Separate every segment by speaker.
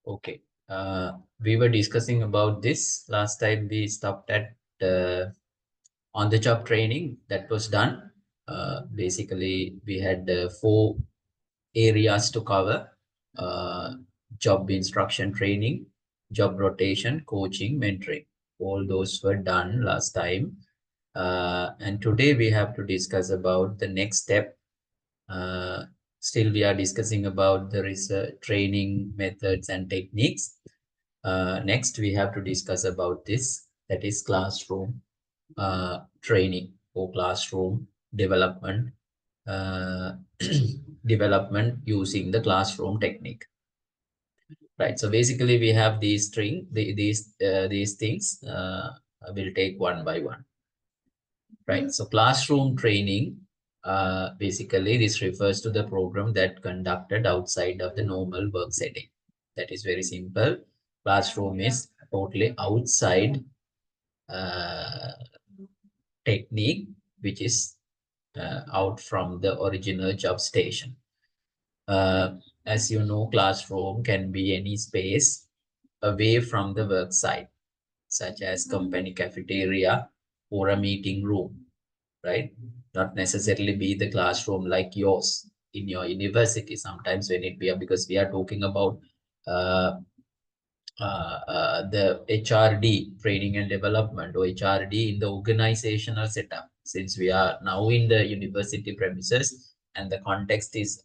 Speaker 1: Okay. We were discussing about this last time. We stopped at on-the-job training that was done. Basically, we had four areas to cover: uh, job instruction training, job rotation, coaching, mentoring. All those were done last time. And today we have to discuss about the next step. Uh, Still, we are discussing about the research, training methods and techniques. Next, we have to discuss about this, that is classroom training or classroom development, uh, development using the classroom technique. Right. So basically, we have these things. We'll take one by one. Right. So classroom training. Basically, this refers to the program that conducted outside of the normal work setting. That is very simple. Classroom is totally outside uh, technique, which is out from the original job station. Uh, as you know, classroom can be any space away from the work site, such as company cafeteria or a meeting room, right? Not necessarily be the classroom like yours in your university. Sometimes when it be, because we are talking about uh, the HRD, training and development, or HRD in the organizational setup. Since we are now in the university premises, and the context is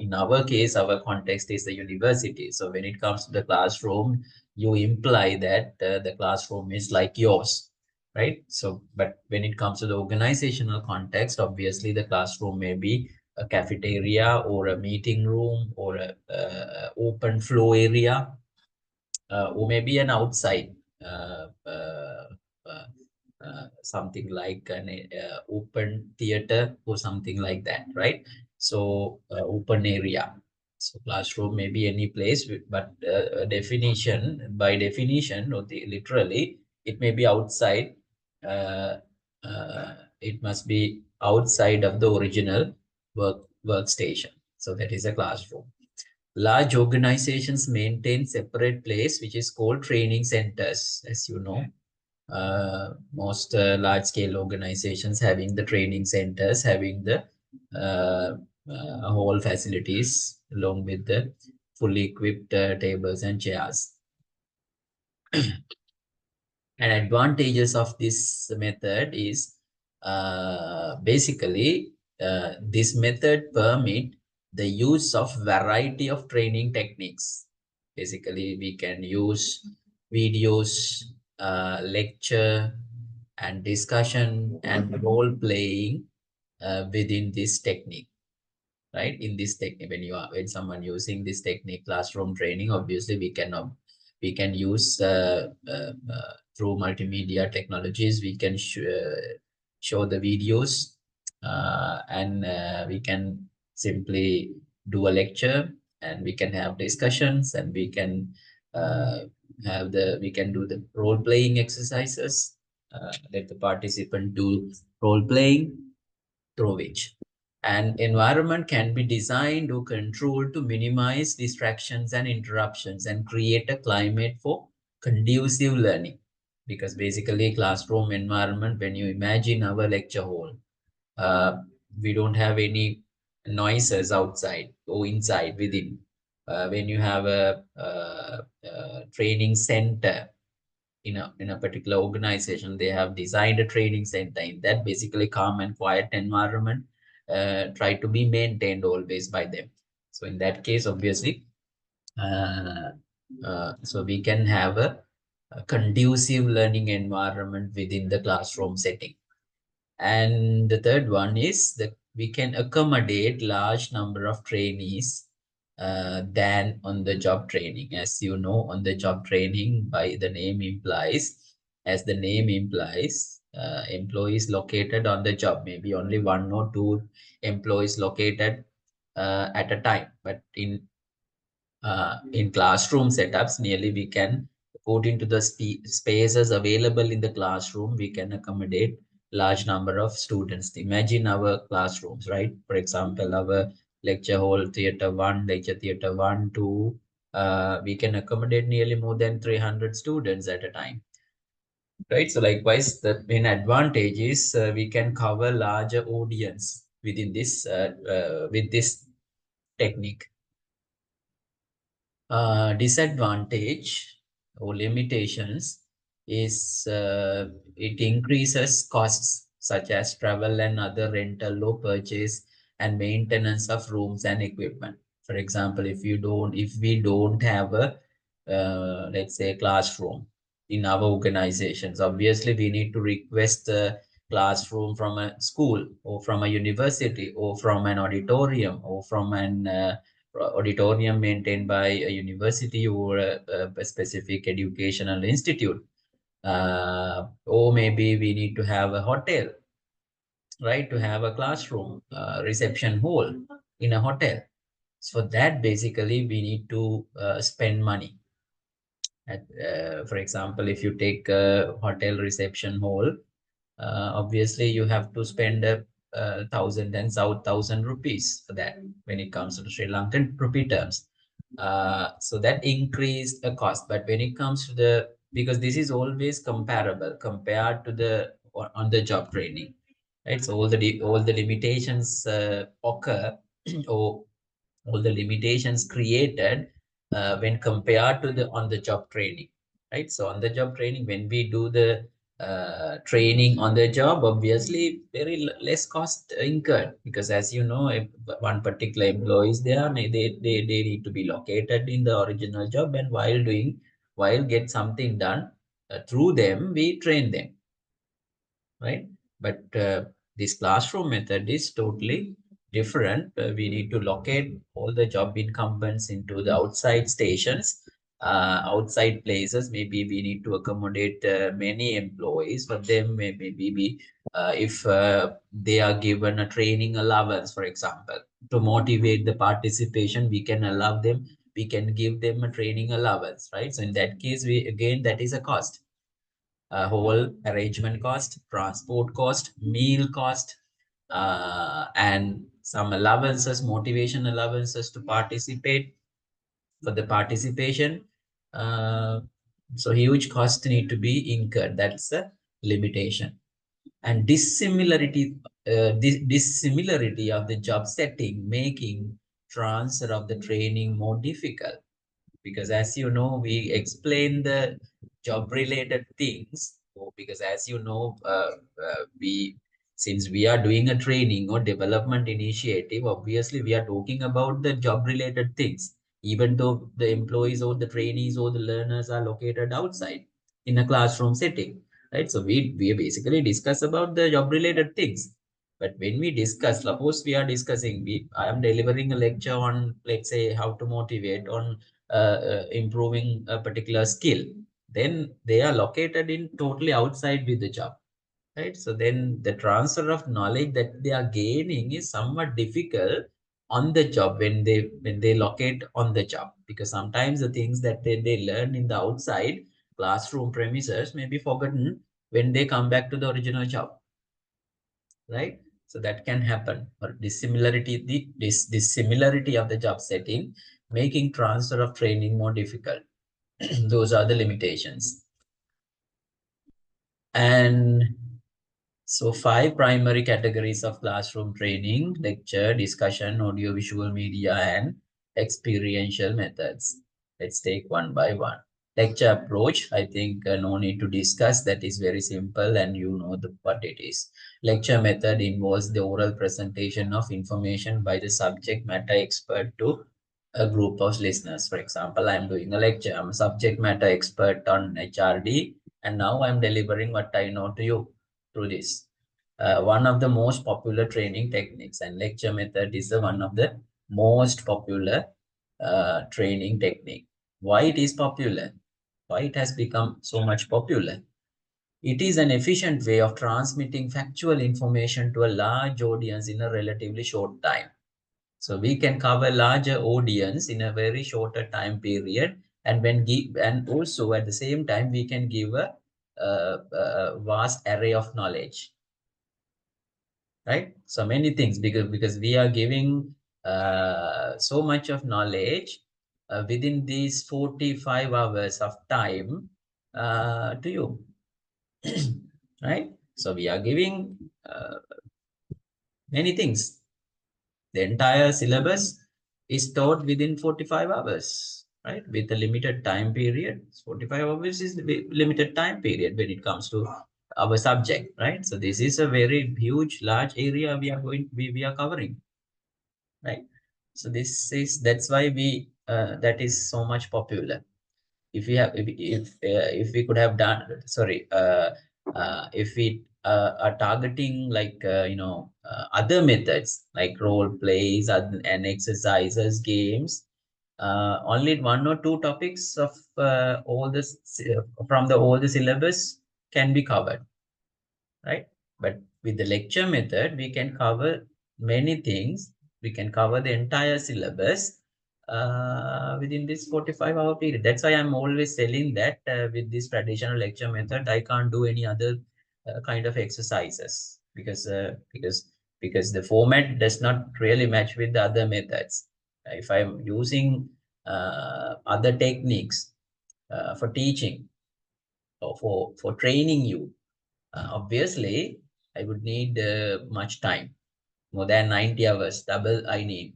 Speaker 1: in our case, our context is the university. So when it comes to the classroom, you imply that the classroom is like yours, right? So, but when it comes to the organizational context, obviously the classroom may be a cafeteria or a meeting room or a open floor area, or maybe an outside, uh, uh, uh, something like an open theater or something like that, right? So open area. So classroom may be any place, but by definition, or literally, it may be outside. Uh, it must be outside of the original workstation. So that is a classroom. Large organizations maintain separate place, which is called training centers, as you know. Most large scale organizations having the training centers, having the whole facilities along with the fully equipped tables and chairs. And advantages of this method is basically this method permit the use of variety of training techniques. Basically, we can use videos, lecture, and discussion and role playing within this technique. Right, in this technique, when someone using this technique, classroom training, obviously we can use through multimedia technologies, we can show the videos, and we can simply do a lecture, and we can have discussions, and we can uh, we can do the role playing exercises, let the participant do role playing, through which an environment can be designed or controlled to minimize distractions and interruptions and create a climate for conducive learning. Because basically, classroom environment, when you imagine our lecture hall, uh, we don't have any noises outside or inside within. When you have a training center, in a particular organization, they have designed a training center. In that, basically calm and quiet environment try to be maintained always by them. So in that case, obviously, uh, so we can have a conducive learning environment within the classroom setting. And the third one is that we can accommodate large number of trainees than on the job training. As you know, on the job training, by the name implies, as the name implies, employees located on the job, maybe only one or two employees located at a time. But in classroom setups, nearly we can put into the spaces available in the classroom, we can accommodate large number of students. Imagine our classrooms, right? For example, our lecture hall theater 1, lecture theater 1, 2, we can accommodate nearly more than 300 students at a time, right? So likewise, the main advantage is we can cover larger audience within this with this technique. Disadvantage or limitations is it increases costs such as travel and other rental or purchase and maintenance of rooms and equipment. For example, if we don't have a let's say classroom in our organizations, obviously we need to request a classroom from a school or from a university or from an auditorium or from an auditorium maintained by a university or a specific educational institute. Or maybe we need to have a hotel, right? To have a classroom, reception hall in a hotel. So for that, basically, we need to spend money. For example, if you take a hotel reception hall, obviously you have to spend a thousand and south thousand rupees for that when it comes to Sri Lankan rupee terms. So that increased the cost. But when it comes to because this is always comparable compared to the on the job training, right? So all the limitations occur or all the limitations created when compared to the on the job training, right? So on the job training, when we do the training on the job, obviously very less cost incurred, because as you know, if one particular employee is there, they need to be located in the original job, and while get something done through them, we train them, right? But this classroom method is totally different. We need to locate all the job incumbents into the outside stations, outside places. Maybe we need to accommodate many employees for them. Maybe if they are given a training allowance, for example, to motivate the participation, we can allow them. We can give them a training allowance, right? So in that case, that is a cost, whole arrangement cost, transport cost, meal cost, and some allowances, motivation allowances to participate for the participation. Uh, so huge costs need to be incurred. That's a limitation. And dissimilarity of the job setting making transfer of the training more difficult, because as you know, we explain the job related things. Because as you know, we since we are doing a training or development initiative, obviously we are talking about the job related things, even though the employees or the trainees or the learners are located outside in a classroom setting, right? So we basically discuss about the job related things. But when we discuss, suppose we are discussing, I am delivering a lecture on, let's say, how to motivate on improving a particular skill, then they are located in totally outside with the job, right? So then the transfer of knowledge that they are gaining is somewhat difficult on the job when they locate on the job, because sometimes the things that they learn in the outside classroom premises may be forgotten when they come back to the original job, right? So that can happen. Or this similarity of the job setting making transfer of training more difficult. Those are the limitations. And so 5 primary categories of classroom training: lecture, discussion, audiovisual media, and experiential methods. Let's take one by one. Lecture approach, I think no need to discuss. That is very simple and you know what it is. Lecture method involves the oral presentation of information by the subject matter expert to a group of listeners. For example, I'm doing a lecture. I'm a subject matter expert on HRD, and now I'm delivering what I know to you through this. One of the most popular training techniques, and lecture method is one of the most popular training technique. Why it is popular? Why it has become so much popular? It is an efficient way of transmitting factual information to a large audience in a relatively short time. So we can cover larger audience in a very shorter time period, and and also at the same time we can give a vast array of knowledge, right? So many things, because we are giving so much of knowledge within these 45 hours of time to you, right? So we are giving many things. The entire syllabus is taught within 45 hours, right? With a limited time period. 45 hours is the limited time period when it comes to our subject, right? So this is a very huge, large area we are covering, right? So that's why that is so much popular. If we could have done, sorry, if we are targeting like other methods like role plays and exercises, games, only one or two topics of all this from the all the syllabus can be covered, right? But with the lecture method, we can cover many things. We can cover the entire syllabus within this 45-hour period. That's why I'm always telling that with this traditional lecture method, I can't do any other kind of exercises because the format does not really match with the other methods. If I'm using other techniques for teaching or for training you, obviously, I would need much time, more than 90 hours, double I need,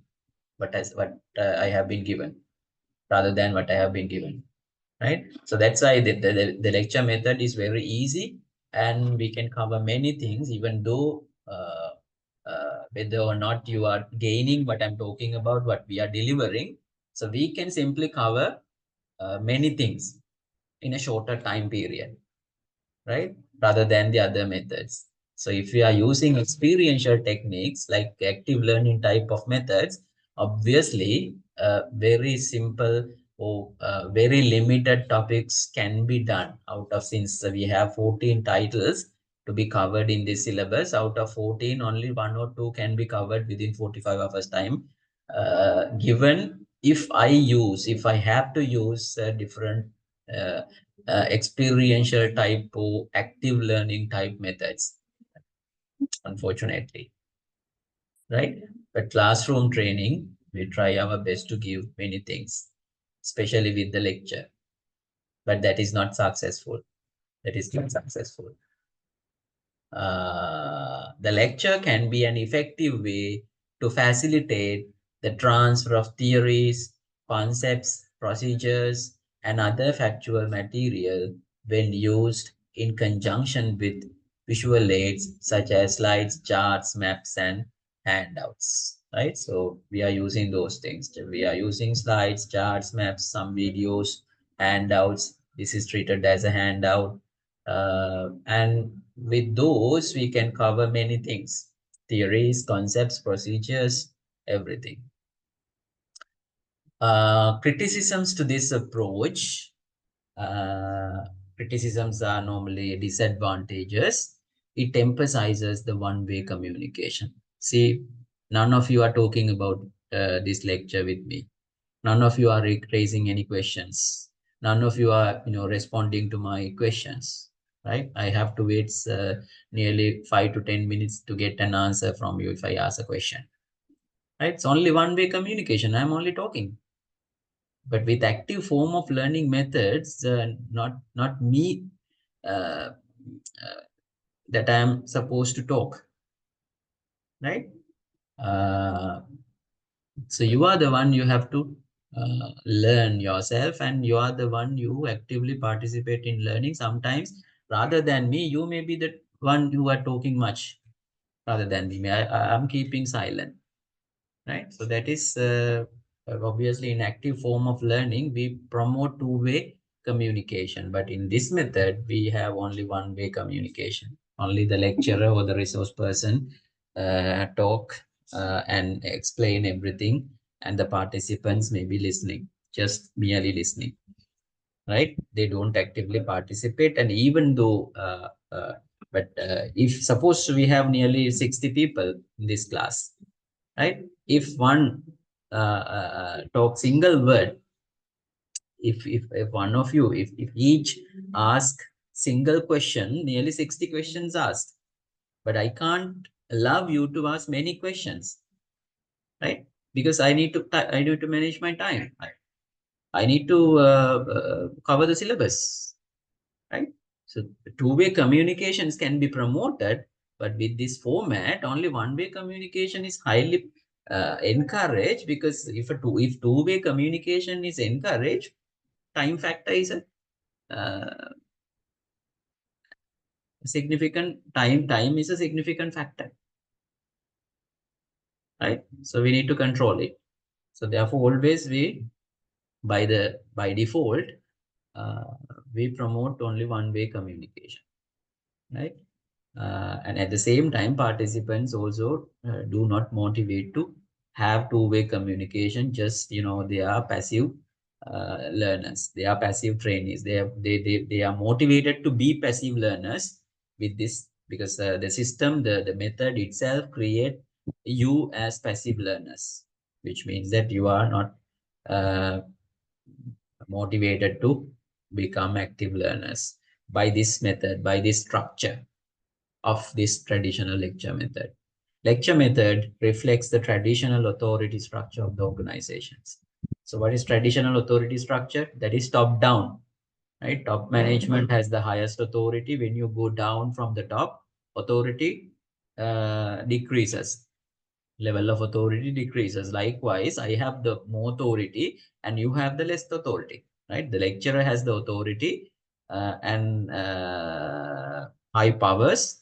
Speaker 1: but as what I have been given, rather than what I have been given, right? So that's why the lecture method is very easy, and we can cover many things, even though whether or not you are gaining what I'm talking about, what we are delivering. So we can simply cover many things in a shorter time period, right? Rather than the other methods. So if we are using experiential techniques like active learning type of methods, obviously very simple or very limited topics can be done out of, since we have 14 titles to be covered in this syllabus. Out of 14, only one or two can be covered within 45 hours time. Given if I have to use different uh, experiential type or active learning type methods, unfortunately, right? But classroom training, we try our best to give many things, especially with the lecture, but that is not successful. That is not successful. The lecture can be an effective way to facilitate the transfer of theories, concepts, procedures, and other factual material when used in conjunction with visual aids such as slides, charts, maps, and handouts. Right? So we are using those things. We are using slides, charts, maps, some videos, handouts. This is treated as a handout, and with those, we can cover many things: theories, concepts, procedures, everything. Criticisms to this approach. Uh, Criticisms are normally disadvantages. It emphasizes the one-way communication. See, none of you are talking about this lecture with me. None of you are raising any questions. None of you are responding to my questions, right? I have to wait nearly 5 to 10 minutes to get an answer from you if I ask a question, right? It's only one way communication. I'm only talking. But with active form of learning methods, not me, uh, that I am supposed to talk, right? uh, So you are the one, you have to learn yourself, and you are the one you actively participate in learning. Sometimes, rather than me, you may be the one who are talking much rather than me. I'm keeping silent, right? So that is obviously in active form of learning, we promote two-way communication. But in this method, we have only one-way communication. Only the lecturer or the resource person talk and explain everything, and the participants may be listening, just merely listening, right? They don't actively participate. And even though, if suppose we have nearly 60 people in this class, right? If one talk single word, if one of you, if each ask single question, nearly 60 questions asked. But I can't allow you to ask many questions, right? Because I need to manage my time. I need to cover the syllabus, right? So two-way communications can be promoted, but with this format, only one-way communication is highly encouraged, because if two-way communication is encouraged, time factor is a significant time is a significant factor, right? So we need to control it. So therefore, always by default, uh, we promote only one-way communication, right? And at the same time, participants also do not motivate to have two-way communication. Just, they are passive learners. They are passive trainees. They are motivated to be passive learners with this, because the system, the method itself create you as passive learners, which means that you are not uh, motivated to become active learners by this method, by this structure of this traditional lecture method. Lecture method reflects the traditional authority structure of the organizations. So what is traditional authority structure? That is top down, right? Top management has the highest authority. When you go down from the top, authority decreases. Level of authority decreases. Likewise, I have the more authority and you have the less authority, right? The lecturer has the authority and high powers,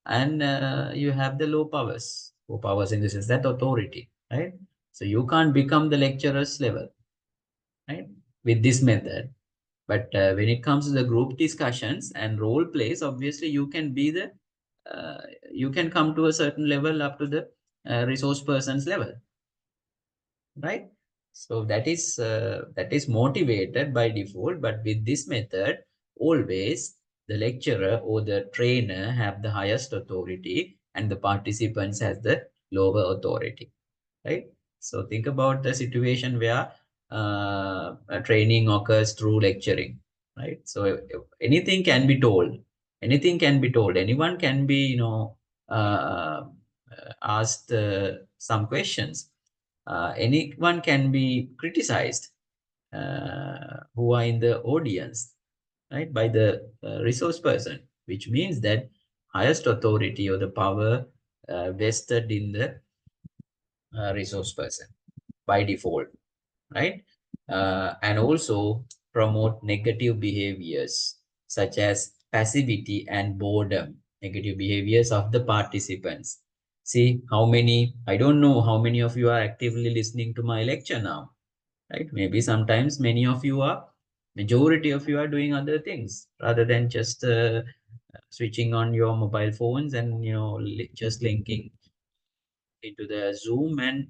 Speaker 1: and you have the low powers in the sense that authority, right? So you can't become the lecturer's level, right, with this method. But when it comes to the group discussions and role plays, obviously uh, you can come to a certain level up to the resource person's level, right? So that is motivated by default. But with this method, always the lecturer or the trainer have the highest authority and the participants has the lower authority, right? So think about the situation where a training occurs through lecturing, right? So anything can be told, anything can be told, anyone can be, asked some questions, anyone can be criticized who are in the audience, right, by the resource person, which means that highest authority or the power vested in the resource person by default, right? And also promote negative behaviors such as passivity and boredom, negative behaviors of the participants. See how many, I don't know how many of you are actively listening to my lecture now, right? Maybe sometimes majority of you are doing other things rather than just switching on your mobile phones and, just linking into the Zoom, and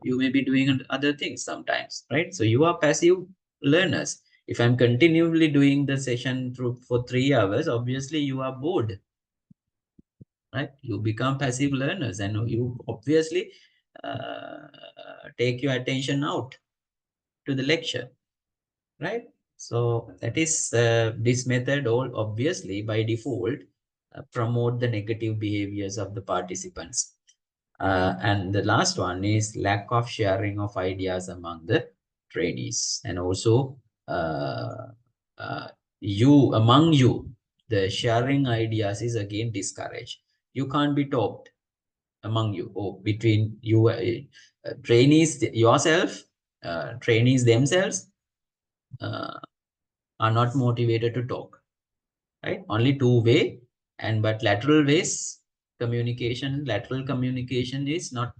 Speaker 1: you may be doing other things sometimes, right? So you are passive learners. If I'm continually doing the session through for 3 hours, obviously you are bored, right? You become passive learners and you obviously uh, take your attention out to the lecture, right? So that is this method all obviously by default promote the negative behaviors of the participants. And the last one is lack of sharing of ideas among the trainees. And also uh, uh, among you, the sharing ideas is again discouraged. You can't be talked among you or between you, trainees yourself, trainees themselves uh, are not motivated to talk, right? Only two-way, and but lateral communication is not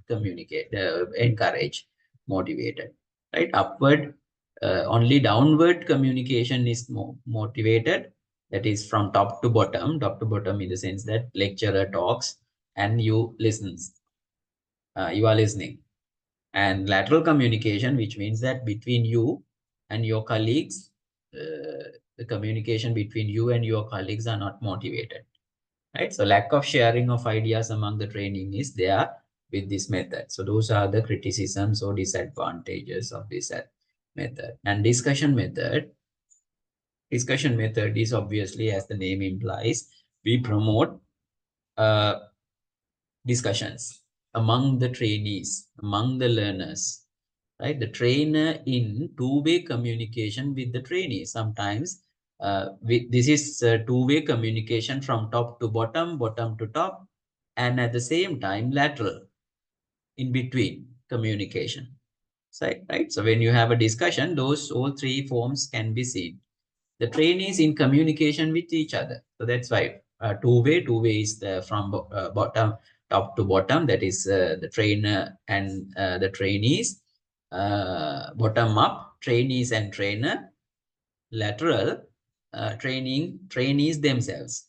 Speaker 1: encouraged, motivated, right? Upward, only downward communication is motivated. That is from top to bottom in the sense that lecturer talks and you are listening. And lateral communication, which means that between you and your colleagues, the communication between you and your colleagues are not motivated, right? So lack of sharing of ideas among the training is there with this method. So those are the criticisms or disadvantages of this method. And discussion method is obviously, as the name implies, we promote discussions among the trainees, among the learners, right? The trainer in two-way communication with the trainee. Sometimes this is two-way communication from top to bottom, bottom to top, and at the same time lateral in between communication. Right? So when you have a discussion, those all three forms can be seen. The trainees in communication with each other. So that's why two-way is from bottom, top to bottom. That is the trainer and the trainees. Bottom up, trainees and trainer. Lateral, trainees themselves.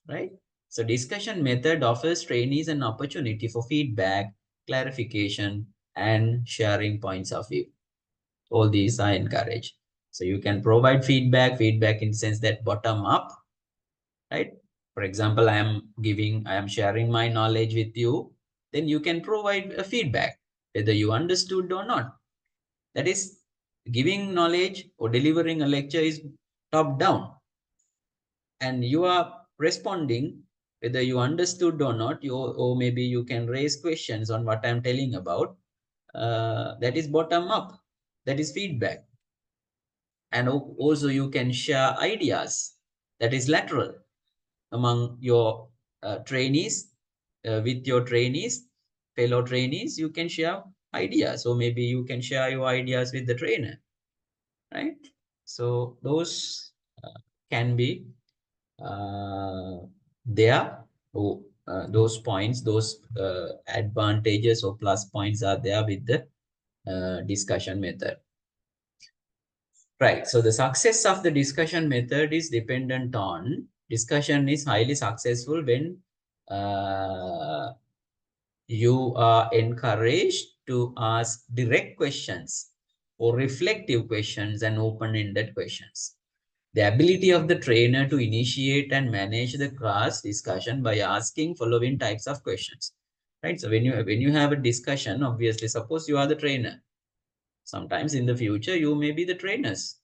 Speaker 1: Right? So discussion method offers trainees an opportunity for feedback, clarification, and sharing points of view. All these are encouraged. So you can provide feedback in the sense that bottom up, right? For example, I am sharing my knowledge with you, then you can provide a feedback, whether you understood or not. That is, giving knowledge or delivering a lecture is top down, and you are responding whether you understood or not, or maybe you can raise questions on what I'm telling about. That is bottom up. That is feedback. And also you can share ideas. That is lateral among your trainees, with your trainees, fellow trainees, you can share ideas. So maybe you can share your ideas with the trainer, right? So those can be there. Oh, those points, those advantages or plus points are there with the discussion method. Right. So the success of the discussion method is dependent on discussion is highly successful when you are encouraged to ask direct questions or reflective questions and open-ended questions. The ability of the trainer to initiate and manage the class discussion by asking following types of questions. Right. So when you have a discussion, obviously, suppose you are the trainer. Sometimes in the future, you may be the trainers.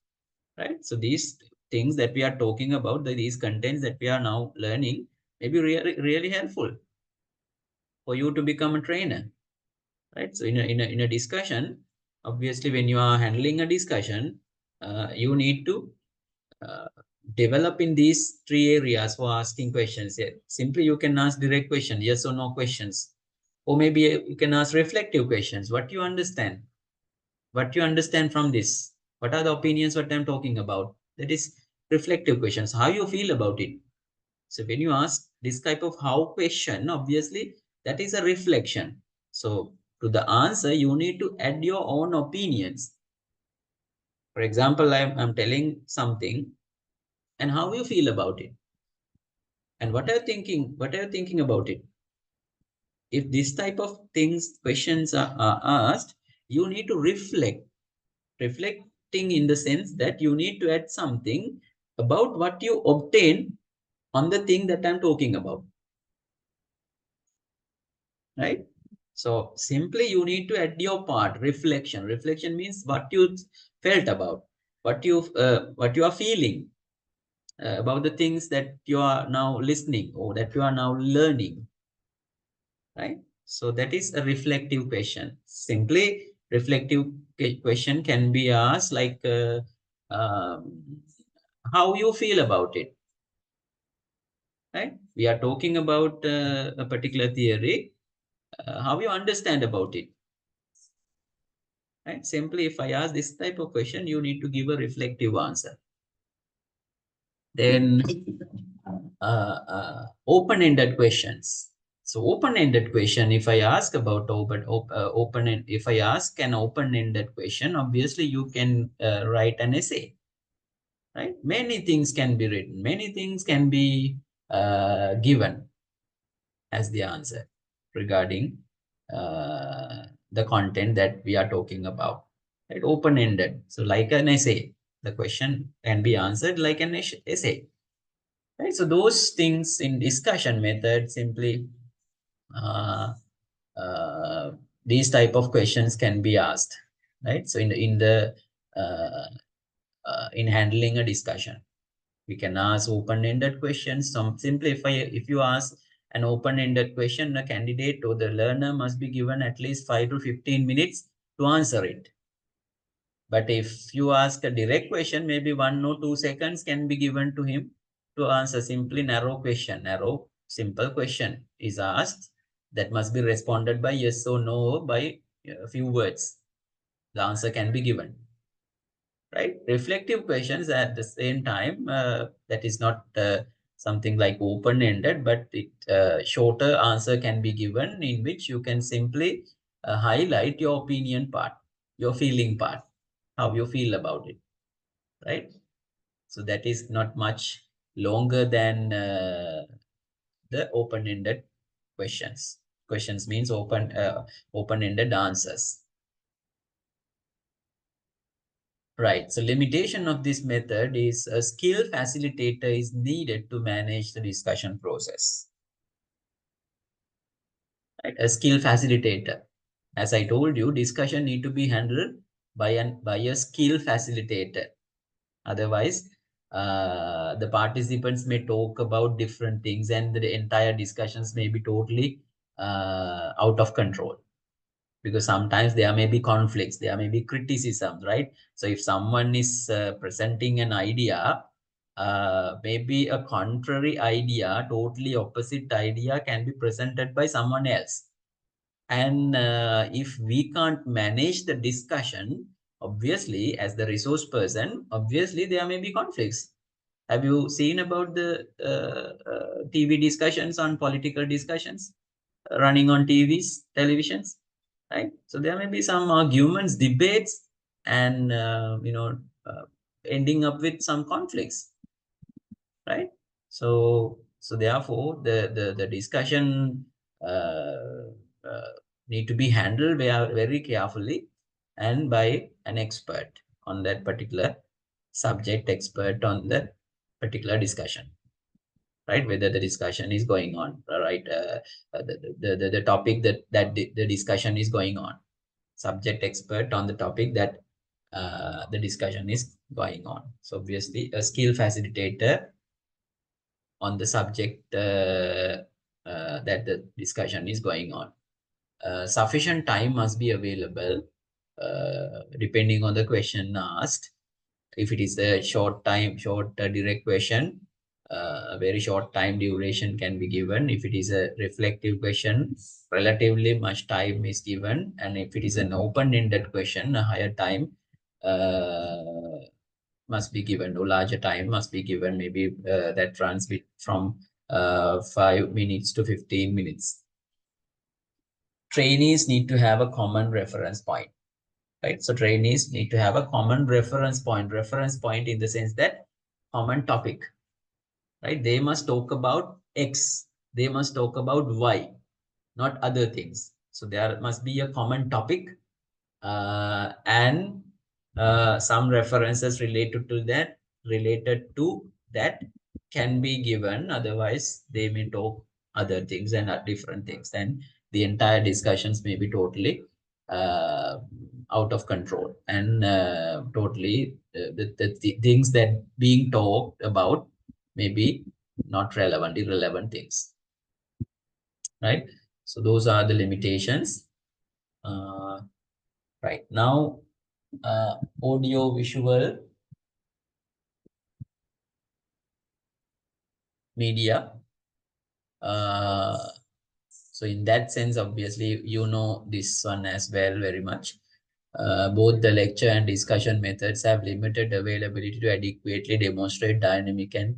Speaker 1: Right? So these things that we are talking about, these contents that we are now learning, may be really helpful for you to become a trainer. Right? So in a discussion, obviously, when you are handling a discussion, you need to uh, develop in these three areas for asking questions. Yeah. Simply, you can ask direct questions, yes or no questions, or maybe you can ask reflective questions. What you understand? What you understand from this? What are the opinions? What I'm talking about? That is reflective questions. How you feel about it? So when you ask this type of how question, obviously that is a reflection. So to the answer, you need to add your own opinions. For example, I'm telling something, and how you feel about it, and what are you thinking? What are you thinking about it? If this type of things questions are asked, you need to reflect. Reflecting in the sense that you need to add something about what you obtain on the thing that I'm talking about. Right? So simply you need to add your part, reflection. Reflection means what you felt about, what you are feeling about the things that you are now listening or that you are now learning. Right? So that is a reflective question. Simply reflective question can be asked like, how you feel about it. Right? We are talking about a particular theory. How you understand about it. Right? Simply, if I ask this type of question, you need to give a reflective answer. Then open-ended questions. So open-ended question, if I ask about if I ask an open-ended question, obviously you can write an essay. Right? Many things can be written. Many things can be given as the answer regarding the content that we are talking about. Right? Open-ended. So like an essay, the question can be answered like an essay. Right? So those things in discussion method simply uh, uh, these type of questions can be asked. Right? So in handling a discussion, we can ask open-ended questions. Simply, if you ask an open-ended question, a candidate or the learner must be given at least 5 to 15 minutes to answer it. But if you ask a direct question, maybe 1 or 2 seconds can be given to him to answer. Simply narrow question, narrow, simple question is asked that must be responded by yes or no by a few words. The answer can be given. Right? Reflective questions at the same time, that is not something like open-ended, but shorter answer can be given in which you can simply highlight your opinion part, your feeling part, how you feel about it, right? So that is not much longer than the open-ended questions. Questions means open-ended answers. Right. So limitation of this method is a skill facilitator is needed to manage the discussion process. Right. A skill facilitator. As I told you, discussion need to be handled by a skill facilitator. Otherwise, the participants may talk about different things and the entire discussions may be totally out of control. Because sometimes there may be conflicts, there may be criticism, right? So if someone is presenting an idea, maybe a contrary idea, totally opposite idea can be presented by someone else. And if we can't manage the discussion, obviously, as the resource person, obviously there may be conflicts. Have you seen about the TV discussions on political discussions running on televisions? Right? So there may be some arguments, debates, and ending up with some conflicts, right? So therefore, the discussion need to be handled very carefully and by an expert on that particular subject, expert on the particular discussion, right? Whether the discussion is going on, right? The topic that the discussion is going on, subject expert on the topic that the discussion is going on. So obviously a skill facilitator on the subject that the discussion is going on. Sufficient time must be available depending on the question asked. If it is a short direct question, a very short time duration can be given. If it is a reflective question, relatively much time is given. And if it is an open-ended question, a higher time must be given, or larger time must be given, maybe that runs from 5 minutes to 15 minutes. Trainees need to have a common reference point. Right? So trainees need to have a common reference point in the sense that common topic, right? They must talk about X, they must talk about Y, not other things. So there must be a common topic and some references related to that can be given. Otherwise, they may talk other things and different things, and the entire discussions may be totally out of control, and totally the things that being talked about may be not relevant, irrelevant things, right? So those are the limitations. Right now, audio visual media. So in that sense, obviously, you know this one as well very much. Both the lecture and discussion methods have limited availability to adequately demonstrate dynamic and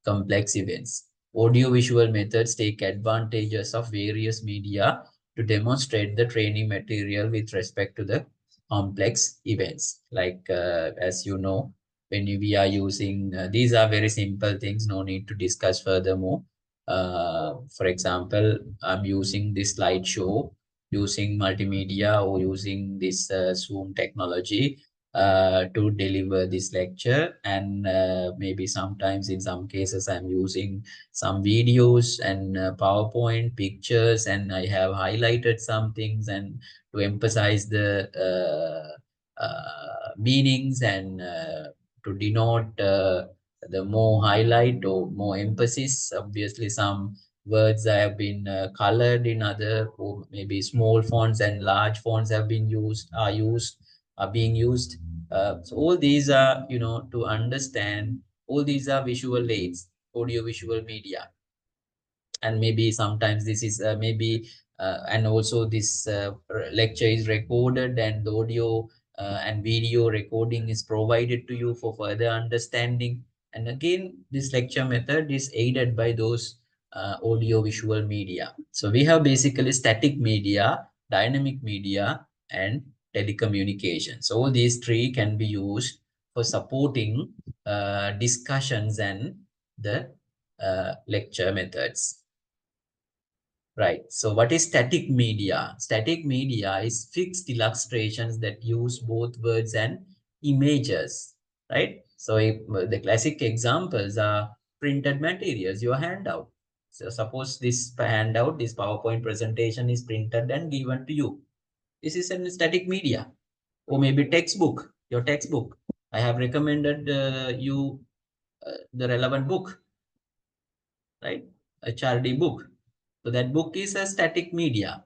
Speaker 1: complex events. Audio-visual methods take advantages of various media to demonstrate the training material with respect to the complex events. Like, as you know, when we are using, these are very simple things, no need to discuss furthermore. For example, I'm using this slideshow using multimedia or using this Zoom technology to deliver this lecture. And maybe sometimes in some cases I'm using some videos and PowerPoint pictures, and I have highlighted some things and to emphasize the meanings and to denote the more highlight or more emphasis. Obviously, some words have been colored in other, or maybe small fonts and large fonts have been are being used. So all these are, to understand, all these are visual aids, audio visual media. And maybe sometimes this is maybe and also this lecture is recorded, and the audio and video recording is provided to you for further understanding. And again, this lecture method is aided by those audio visual media. So we have basically static media, dynamic media, and telecommunication. So all these three can be used for supporting discussions and the lecture methods. Right. So what is static media? Static media is fixed illustrations that use both words and images. Right. So if, the classic examples are printed materials, your handout. So suppose this handout, this PowerPoint presentation is printed and given to you. This is a static media. Or maybe textbook, your textbook. I have recommended you the relevant book, right? HRD book. So that book is a static media.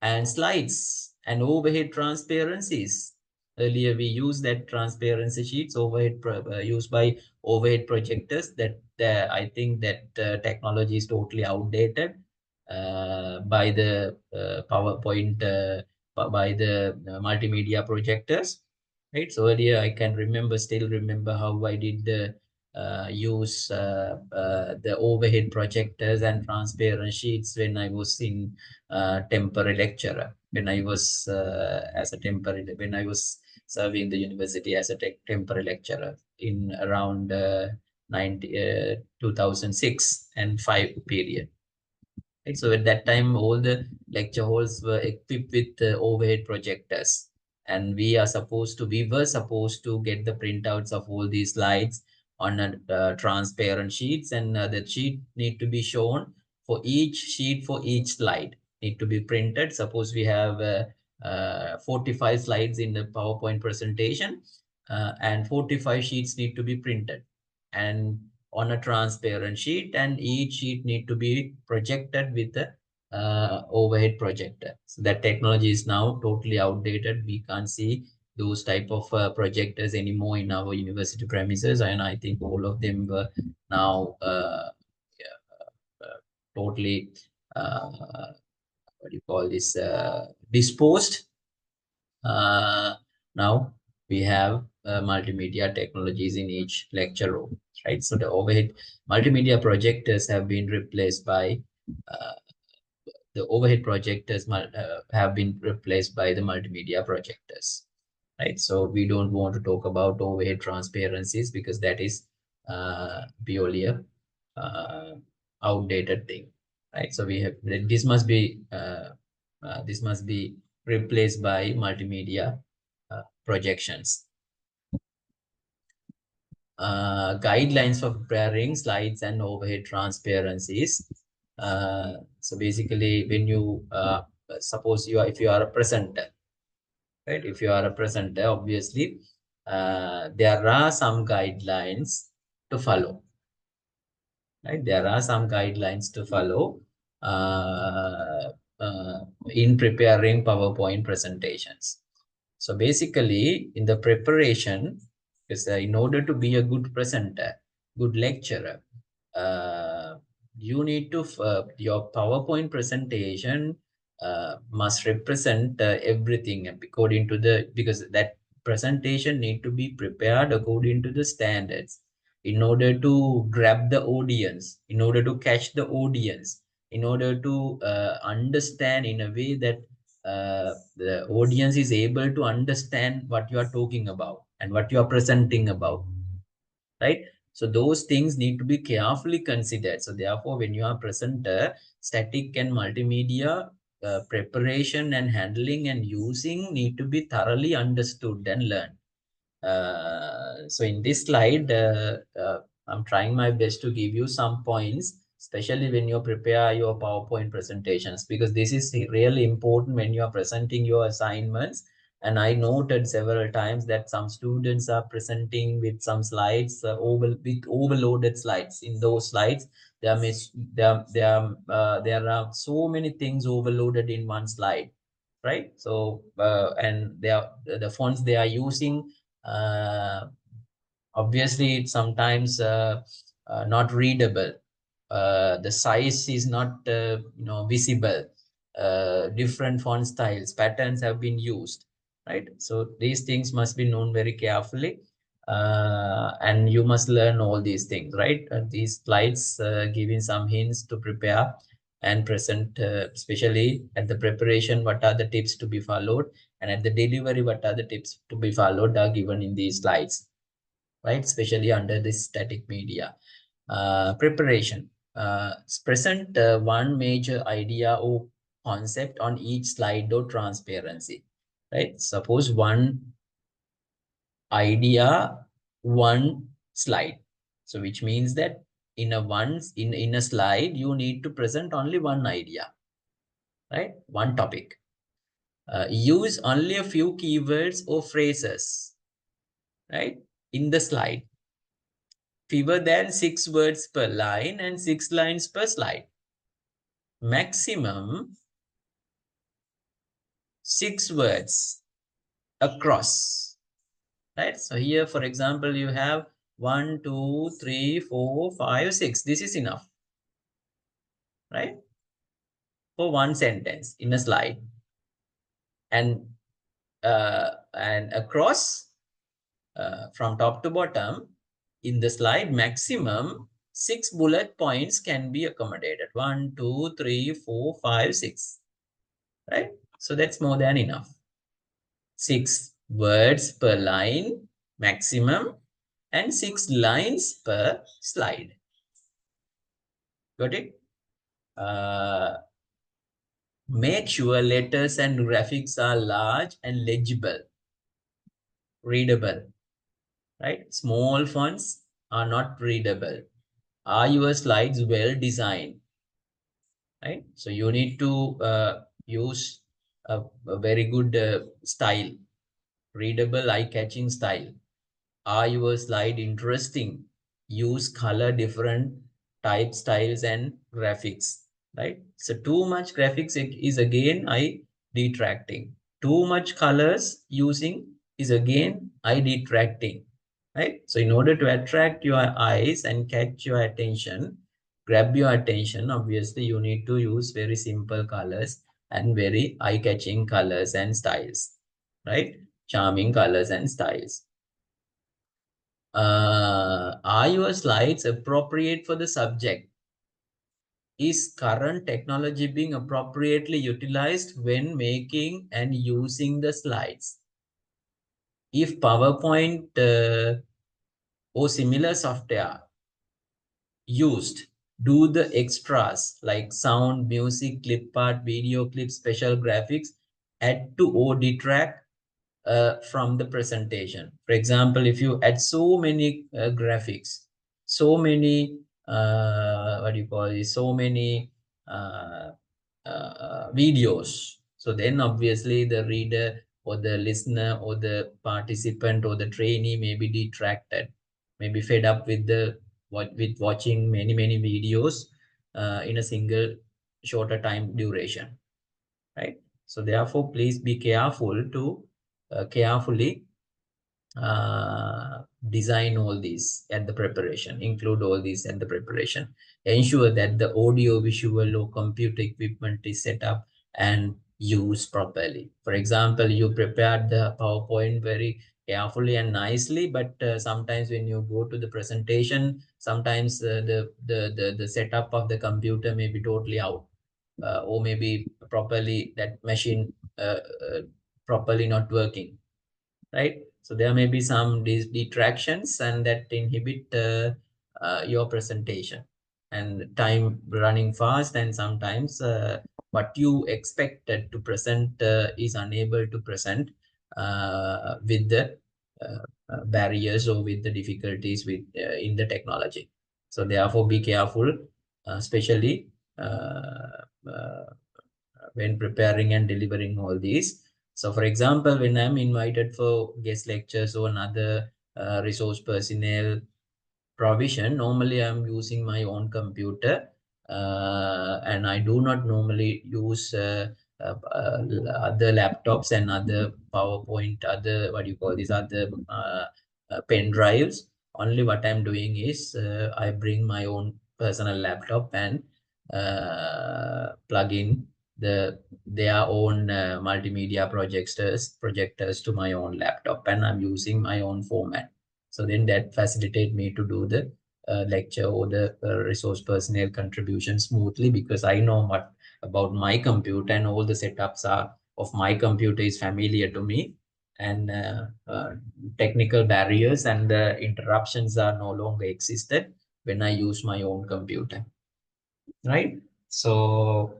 Speaker 1: And slides and overhead transparencies. Earlier, we used that transparency sheets used by overhead projectors. That I think that technology is totally outdated by the PowerPoint, by the multimedia projectors. Right. So earlier, I can still remember how I did use the overhead projectors and transparent sheets when I was in temporary lecturer, when I was when I was serving the university as a temporary lecturer in around 2006 and 5 period. Right? So at that time, all the lecture halls were equipped with overhead projectors, and we were supposed to get the printouts of all these slides on a transparent sheets, and the sheet need to be shown for each sheet, for each slide need to be printed. Suppose we have 45 slides in the PowerPoint presentation, and 45 sheets need to be printed and on a transparent sheet, and each sheet need to be projected with a overhead projector. So that technology is now totally outdated. We can't see those type of projectors anymore in our university premises, and I think all of them were now yeah, totally what do you call this, disposed. uh, Now we have multimedia technologies in each lecture room, right? So the overhead multimedia projectors have been replaced by uh, the overhead projectors have been replaced by the multimedia projectors, right? So we don't want to talk about overhead transparencies because that is purely a uh, outdated thing, right? So we have this must be replaced by multimedia projections. Guidelines for preparing slides and overhead transparencies. So basically, when you suppose if you are a presenter, right? If you are a presenter, obviously, there are some guidelines to follow, right? There are some guidelines to follow in preparing PowerPoint presentations. So basically, in the preparation, because in order to be a good presenter, good lecturer, uh, you need to your PowerPoint presentation must represent everything according to because that presentation need to be prepared according to the standards in order to grab the audience, in order to catch the audience, in order to understand in a way that the audience is able to understand what you are talking about and what you are presenting about, right? So those things need to be carefully considered. So therefore, when you are presenter, static and multimedia preparation and handling and using need to be thoroughly understood and learned. So in this slide, I'm trying my best to give you some points, especially when you prepare your PowerPoint presentations, because this is really important when you are presenting your assignments And I noted several times that some students are presenting with some slides, with overloaded slides. In those slides, there are so many things overloaded in one slide, right? So and the fonts they are using, uh, obviously it's sometimes not readable. The size is not visible. Different font styles, patterns have been used, right? So these things must be known very carefully, and you must learn all these things, right? These slides giving some hints to prepare and present, especially at the preparation, what are the tips to be followed, and at the delivery, what are the tips to be followed are given in these slides, right? Especially under this static media. Preparation. Present one major idea or concept on each slide or transparency, right? Suppose one idea, one slide. So which means that in a slide, you need to present only one idea, right? One topic. Use only a few keywords or phrases, right? In the slide. Fewer than 6 words per line and 6 lines per slide. Maximum 6 words across, right? So here, for example, you have 1, 2, 3, 4, 5, 6. This is enough, right? For one sentence in a slide. And across, from top to bottom, in the slide, maximum 6 bullet points can be accommodated. 1, 2, 3, 4, 5, 6. Right? So that's more than enough. 6 words per line maximum and 6 lines per slide. Got it? Make sure letters and graphics are large and legible, readable. Right? Small fonts are not readable. Are your slides well designed? Right? So you need to use a very good style, readable, eye-catching style. Are your slide interesting? Use color different type styles and graphics, right? So too much graphics is again eye detracting. Too much colors using is again eye detracting, right? So in order to attract your eyes and catch your attention, grab your attention, obviously you need to use very simple colors and very eye-catching colors and styles, right? Charming colors and styles. Are your slides appropriate for the subject? Is current technology being appropriately utilized when making and using the slides? If PowerPoint or similar software used, do the extras like sound, music, clip art, video clips, special graphics add to or detract from the presentation? For example, if you add so many graphics, so many what do you call it, so many videos, so then obviously the reader or the listener or the participant or the trainee may be detracted, may be fed up with with watching many videos in a single shorter time duration, right? So therefore, please be careful to carefully design all these at the preparation, include all these at the preparation. Ensure that the audio, visual, or computer equipment is set up and used properly. For example, you prepared the PowerPoint very carefully and nicely, but sometimes when you go to the presentation, sometimes the setup of the computer may be totally out, or maybe properly that machine properly not working, right? So there may be some detractions and that inhibit your presentation, and time running fast, and sometimes what you expected to present is unable to present with the barriers or with the difficulties with in the technology. So therefore be careful, especially when preparing and delivering all these So for example, when I'm invited for guest lectures or another resource personnel provision, normally I'm using my own computer, and I do not normally use other laptops and other PowerPoint, other, what do you call these, other pen drives. Only what I'm doing is I bring my own personal laptop and plug in their own multimedia projectors to my own laptop, and I'm using my own format. So then that facilitate me to do the lecture or the resource personnel contribution smoothly, because I know what about my computer, and all the setups are of my computer is familiar to me, and technical barriers and the interruptions are no longer existed when I use my own computer, right? So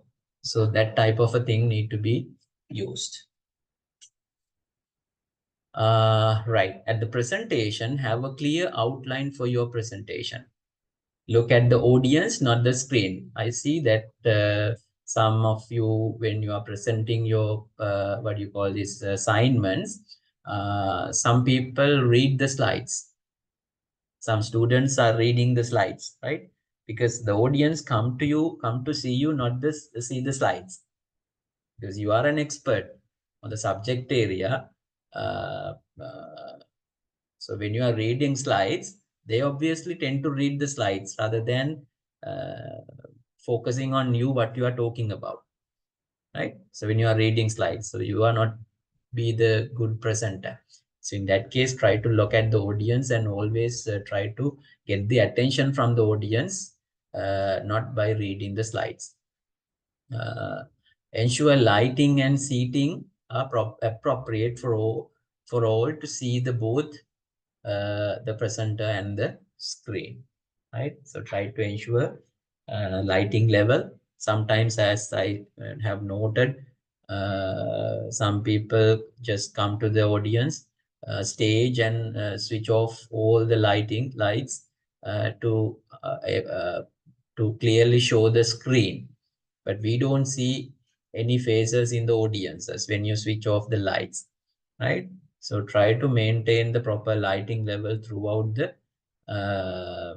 Speaker 1: that type of a thing need to be used. Right. At the presentation, have a clear outline for your presentation. Look at the audience, not the screen. I see that some of you, when you are presenting your, what do you call this, assignments, some people read the slides. Some students are reading the slides, right? Because the audience come to see you, not this, see the slides. Because you are an expert on the subject area. Uh, uh, so when you are reading slides, they obviously tend to read the slides rather than focusing on you, what you are talking about, right? So when you are reading slides, so you are not be the good presenter. So in that case, try to look at the audience and always try to get the attention from the audience, not by reading the slides. Ensure lighting and seating are appropriate for all to see the both the presenter and the screen, right? So try to ensure lighting level. Sometimes, as I have noted, some people just come to the audience stage and switch off all the lights uh, to uh, uh, to clearly show the screen, but we don't see any faces in the audiences when you switch off the lights, right? So try to maintain the proper lighting level throughout the uh,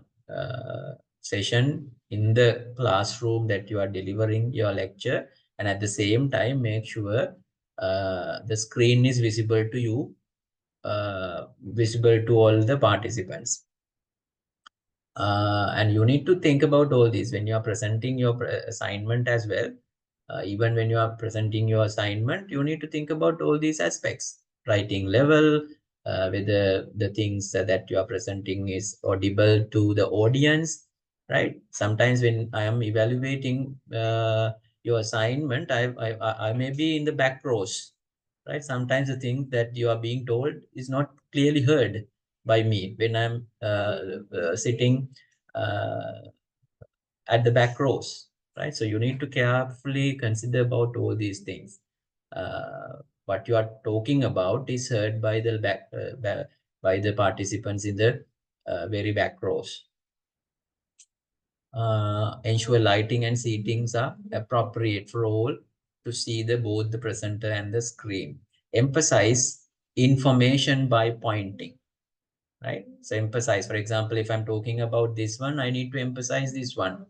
Speaker 1: session in the classroom that you are delivering your lecture, and at the same time make sure the screen is visible to you, visible to all the participants. And you need to think about all these when you are presenting your assignment as well. Even when you are presenting your assignment, you need to think about all these aspects. Writing level, whether the things that you are presenting is audible to the audience, right? Sometimes when I am evaluating your assignment, I may be in the back rows, right? Sometimes the thing that you are being told is not clearly heard by me when I'm sitting uh, at the back rows, right? So you need to carefully consider about all these things. What you are talking about is heard by the by the participants in the very back rows. Ensure lighting and seatings are appropriate for all to see the both the presenter and the screen. Emphasize information by pointing, right? So emphasize, for example, if I'm talking about this one, I need to emphasize this one.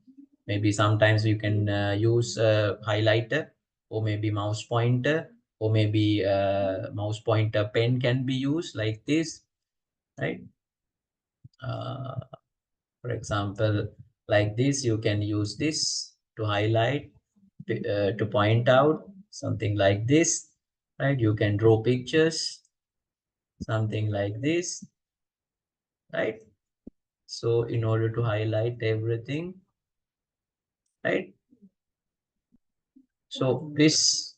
Speaker 1: Maybe sometimes you can use a highlighter, or maybe mouse pointer, or maybe mouse pointer pen can be used like this, right? Uh, for example, like this, you can use this to highlight, to point out something like this, right? You can draw pictures, something like this, right? So in order to highlight everything, right? So this,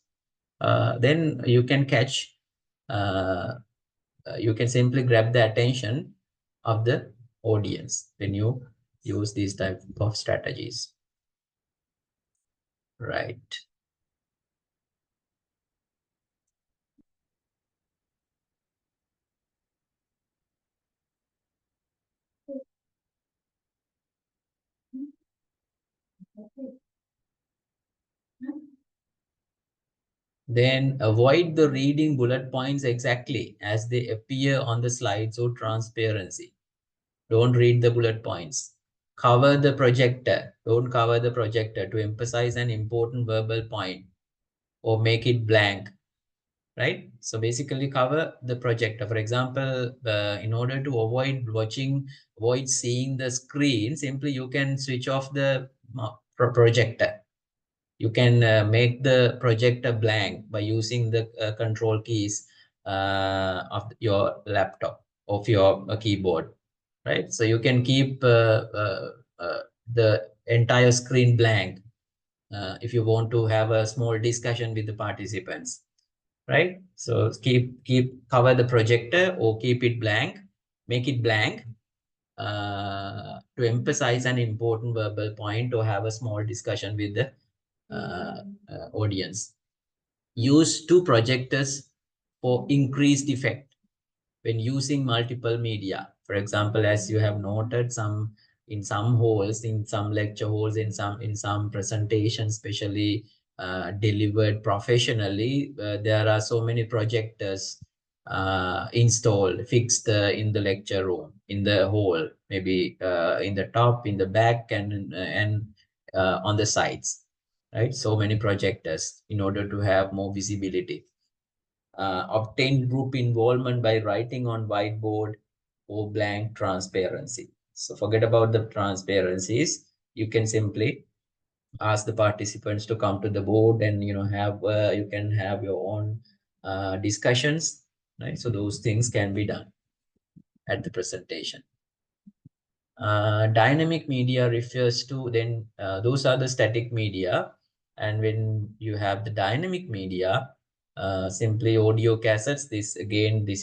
Speaker 1: then you can catch, uh, you can simply grab the attention of the audience when you use these type of strategies, right? Then avoid the reading bullet points exactly as they appear on the slides or transparency. Don't read the bullet points. Cover the projector. Don't cover the projector to emphasize an important verbal point or make it blank, right? So basically cover the projector. For example, in order to avoid seeing the screen, simply you can switch off the projector. You can make the projector blank by using the control keys of your laptop, of your keyboard, right? So you can keep the entire screen blank if you want to have a small discussion with the participants, right? So keep cover the projector or keep it blank, make it blank to emphasize an important verbal point or have a small discussion with the audience. Use two projectors for increased effect when using multiple media. For example, as you have noted, in some halls, in some lecture halls, in some presentations, especially delivered professionally, there are so many projectors installed, fixed in the lecture room, in the hall, maybe in the top, in the back, and on the sides, right? So many projectors in order to have more visibility. Obtain group involvement by writing on whiteboard or blank transparency. So forget about the transparencies. You can simply ask the participants to come to the board and have you can have your own discussions, right? So those things can be done at the presentation. Dynamic media refers to then those are the static media, and when you have the dynamic media, simply audio cassettes. This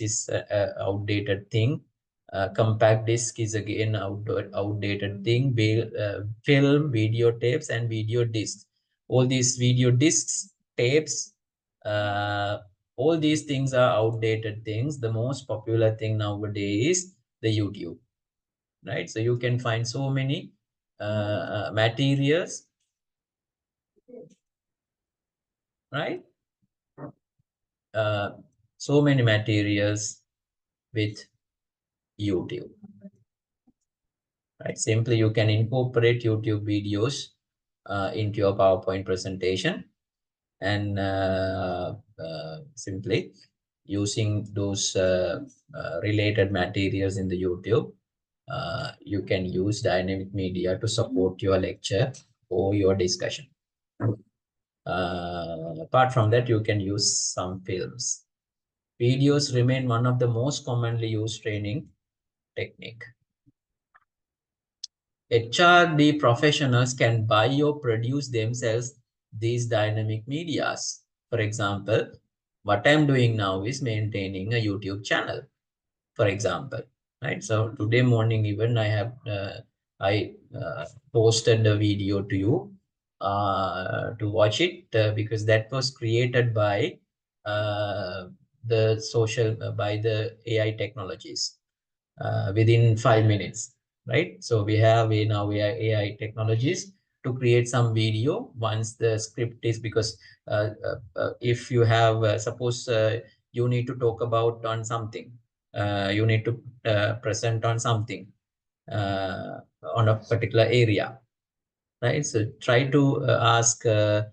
Speaker 1: is a outdated thing. Compact disc is again outdated thing. Film, videotapes, and video discs. All these video discs, tapes, uh, all these things are outdated things. The most popular thing nowadays is the YouTube, right? So you can find so many materials, right? Uh, so many materials with YouTube, right? Simply you can incorporate YouTube videos into your PowerPoint presentation, and simply using those related materials in the YouTube, you can use dynamic media to support your lecture or your discussion. Apart from that, you can use some films. Videos remain one of the most commonly used training technique. HRD professionals can buy or produce themselves these dynamic medias. For example, what I'm doing now is maintaining a YouTube channel, for example, right? So today morning even I posted a video to you to watch it because that was created by uh, by the AI technologies within 5 minutes, right? So we have AI technologies to create some video once the script is, because if you have suppose you need to talk about on something, you need to present on something uh, on a particular area, right? So try to ask to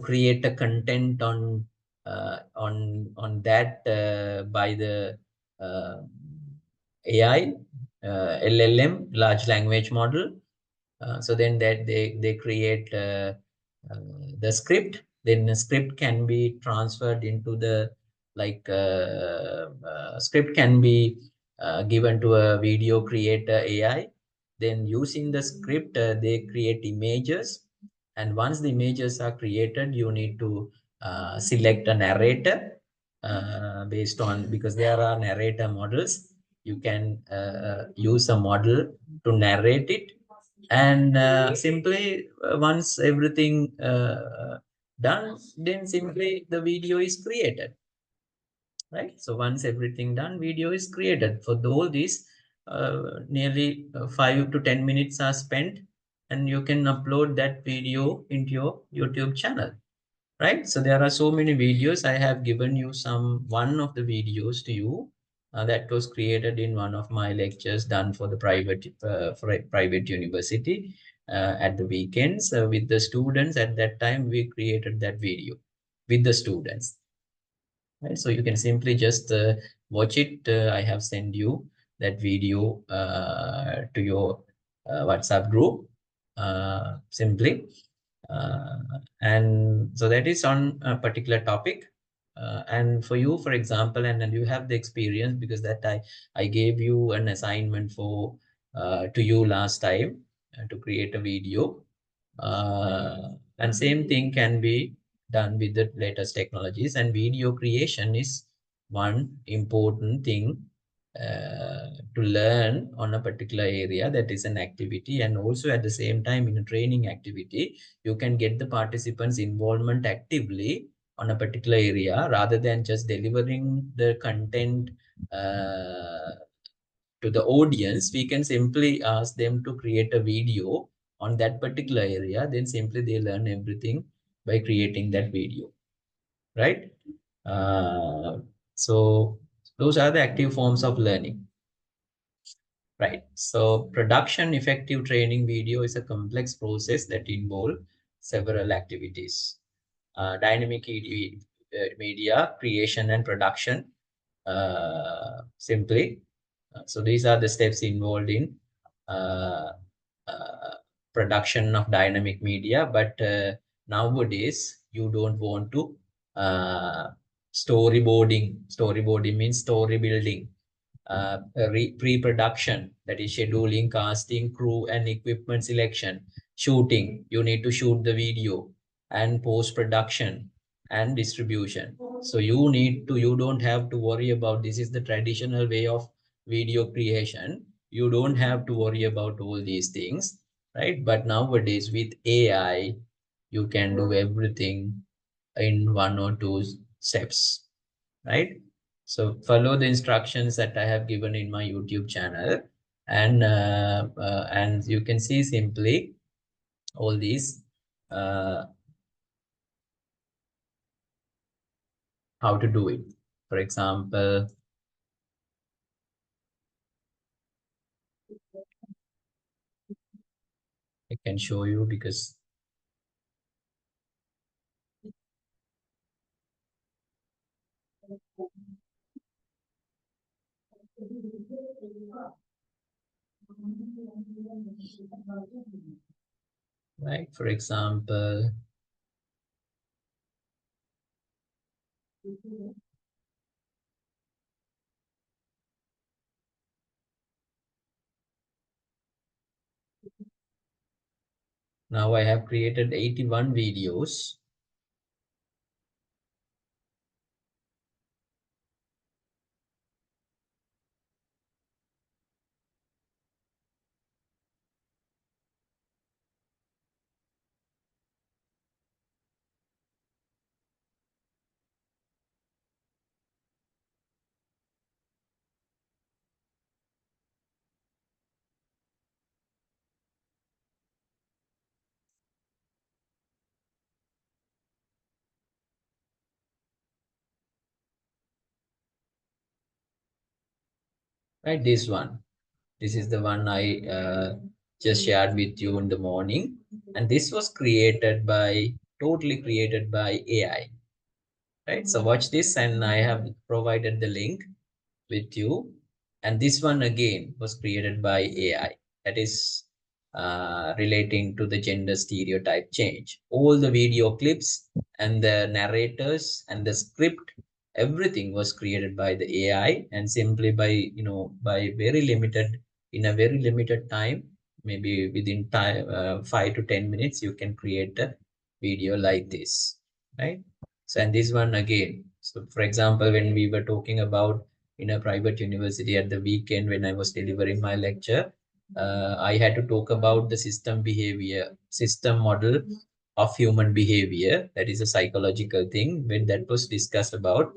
Speaker 1: create a content on that by the uh, AI, LLM, large language model. So then that they create the script. Then the script can be transferred into the script can be given to a video creator AI. Then using the script, they create images. And once the images are created, you need to select a narrator based on, because there are narrator models. You can use a model to narrate it. And simply once everything done, then simply the video is created, right? So once everything done, video is created. For all these, nearly 5 to 10 minutes are spent, and you can upload that video into your YouTube channel. right? So there are so many videos. I have given you one of the videos to you that was created in one of my lectures done for the private university at the weekends with the students. At that time, we created that video with the students. Right? So you can simply just watch it. I have sent you that video to your WhatsApp group simply. Uh, and so that is on a particular topic. And for you, for example, and then you have the experience because that I gave you an assignment for to you last time to create a video. And same thing can be done with the latest technologies, and video creation is one important thing to learn on a particular area. That is an activity, and also at the same time in a training activity you can get the participants involvement actively on a particular area rather than just delivering the content uh, to the audience. We can simply ask them to create a video on that particular area, then simply they learn everything by creating that video, right? So those are the active forms of learning, right? So production effective training video is a complex process that involves several activities. Dynamic media creation and production simply. So these are the steps involved in uh, uh, production of dynamic media. But nowadays, you don't want to storyboarding. Storyboarding means story building. Pre-production, that is scheduling, casting, crew, and equipment selection. Shooting, you need to shoot the video, and post-production and distribution. So you don't have to worry about this is the traditional way of video creation. You don't have to worry about all these things, right? But nowadays with AI, you can do everything in one or two steps, right? So follow the instructions that I have given in my YouTube channel, and you can see simply all these uh, how to do it. For example, I can show you because right. For example, now I have created 81 videos. Right, this one. This is the one I just shared with you in the morning, and this was totally created by AI. Right, so watch this, and I have provided the link with you. And this one again was created by AI. That is relating to the gender stereotype change. All the video clips and the narrators and the script, everything was created by the AI, and simply by by in a very limited time, maybe within time 5 to 10 minutes, you can create a video like this, right? So and this one again. So for example, when we were talking about in a private university at the weekend when I was delivering my lecture, I had to talk about the system model of human behavior. That is a psychological thing. When that was discussed about,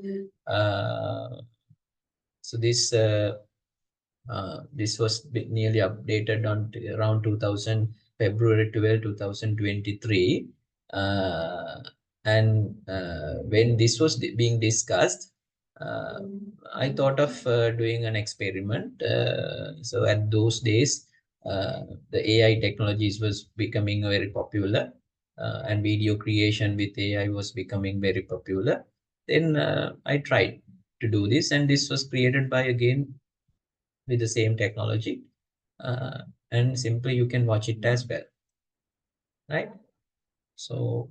Speaker 1: so this was nearly updated on around 2000 February 12, 2023. And when this was being discussed, uh, I thought of doing an experiment. So at those days, uh, the AI technologies was becoming very popular, and video creation with AI was becoming very popular. Then I tried to do this, and this was created by again with the same technology, uh, and simply you can watch it as well, right? So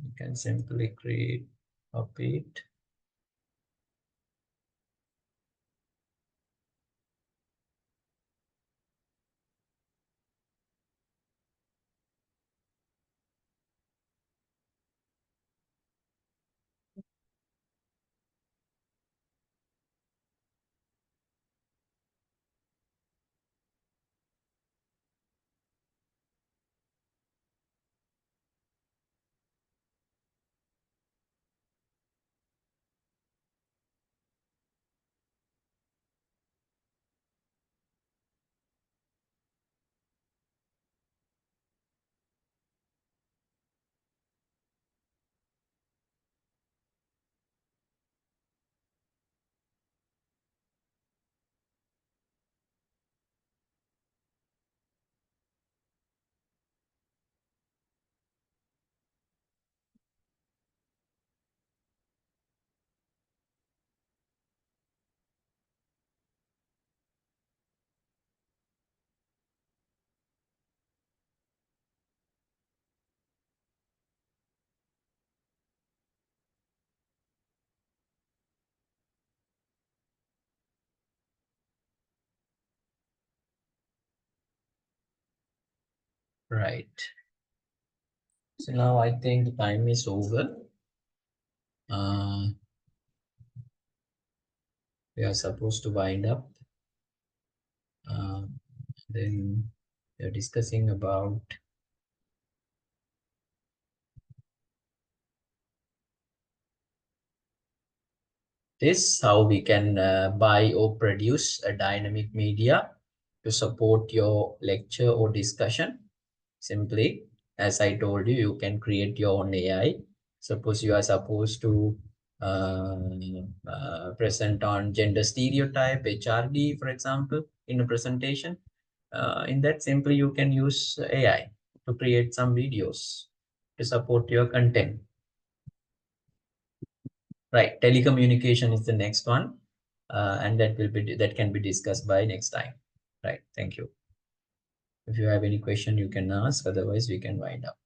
Speaker 1: you can simply create copy it. Right. So now I think the time is over. Uh, we are supposed to wind up. Uh, then we are discussing about this, how we can buy or produce a dynamic media to support your lecture or discussion. Simply, as I told you, you can create your own AI. Suppose you are supposed to uh, present on gender stereotype, HRD, for example, in a presentation. In that, simply you can use AI to create some videos to support your content. Right, telecommunication is the next one, and that can be discussed by next time. Right, thank you. If you have any question, you can ask. Otherwise, we can wind up.